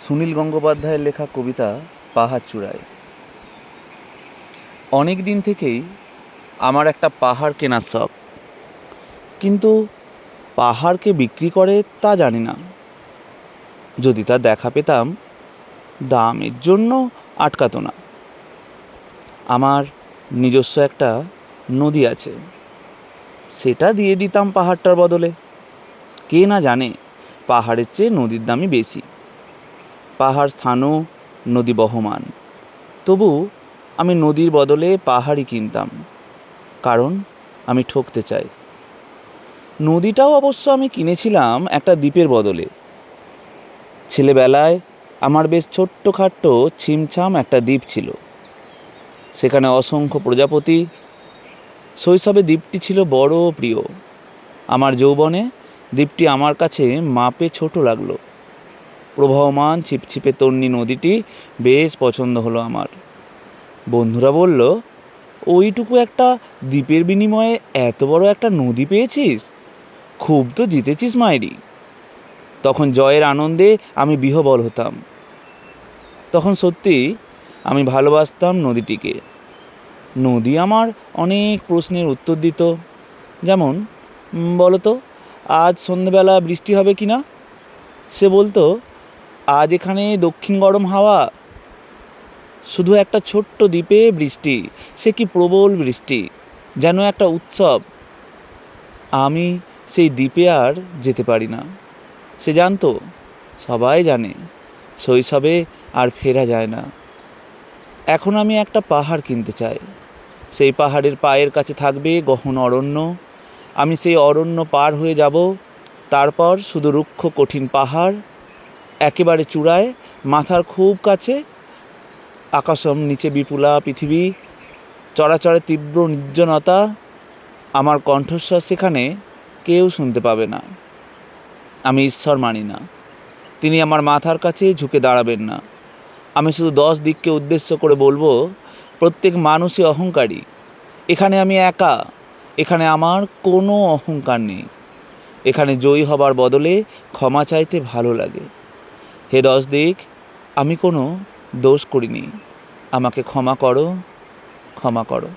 সুনীল গঙ্গোপাধ্যায়ের লেখা কবিতা পাহাড় চূড়ায়। অনেক দিন থেকেই আমার একটা পাহাড় কেনার শখ, কিন্তু পাহাড়কে বিক্রি করে তা জানি না। যদি তা দেখা পেতাম, দামের জন্য আটকাতো না। আমার নিজস্ব একটা নদী আছে, সেটা দিয়ে দিতাম পাহাড়টার বদলে। কে না জানে পাহাড়ের চেয়ে নদীর দামই বেশি। পাহাড় স্থানও, নদী বহমান, তবু আমি নদীর বদলে পাহাড়ই কিনতাম, কারণ আমি ঠকতে চাই। নদীটাও অবশ্য আমি কিনেছিলাম একটা দ্বীপের বদলে। ছেলেবেলায় আমার বেশ ছোট্টখাট্ট ছিমছাম একটা দ্বীপ ছিল, সেখানে অসংখ্য প্রজাপতি। শৈশবে দ্বীপটি ছিল বড় প্রিয়। আমার যৌবনে দ্বীপটি আমার কাছে মাপে ছোট লাগলো। প্রবাহমান ছিপছিপে তন্বী নদীটি বেশ পছন্দ হলো আমার। বন্ধুরা বলল, ওইটুকু একটা দ্বীপের বিনিময়ে এত বড় একটা নদী পেয়েছিস, খুব তো জিতেছিস মাইরি। তখন জয়ের আনন্দে আমি বিহ্বল হতাম। তখন সত্যি আমি ভালোবাসতাম নদীটিকে। নদী আমার অনেক প্রশ্নের উত্তর দিত, যেমন বলো তো, আজ সন্ধ্যেবেলা বৃষ্টি হবে কি না। সে বলতো, আজ এখানে দক্ষিণ গরম হাওয়া। শুধু একটা ছোট্ট দ্বীপে বৃষ্টি, সে কি প্রবল বৃষ্টি, যেন একটা উৎসব। আমি সেই দ্বীপে আর যেতে পারি না। সে জানতো, সবাই জানে, শৈশবে আর ফেরা যায় না। এখন আমি একটা পাহাড় কিনতে চাই। সেই পাহাড়ের পায়ের কাছে থাকবে গহন অরণ্য। আমি সেই অরণ্য পার হয়ে যাব, তারপর শুধু রুক্ষ কঠিন পাহাড়। একেবারে চূড়ায়, মাথার খুব কাছে আকাশম, নিচে বিপুলা পৃথিবী, চরাচরে তীব্র নির্জনতা। আমার কণ্ঠস্বর সেখানে কেউ শুনতে পাবে না। আমি ঈশ্বর মানি না, তিনি আমার মাথার কাছে ঝুঁকে দাঁড়াবেন না। আমি শুধু 10 দিককে উদ্দেশ্য করে বলবো, প্রত্যেক মানুষই অহংকারী। এখানে আমি একা, এখানে আমার কোনো অহংকার নেই। এখানে জয়ী হবার বদলে ক্ষমা চাইতে ভালো লাগে। হে 10 দিক, আমি কোনো দোষ করিনি, আমাকে ক্ষমা করো, ক্ষমা করো।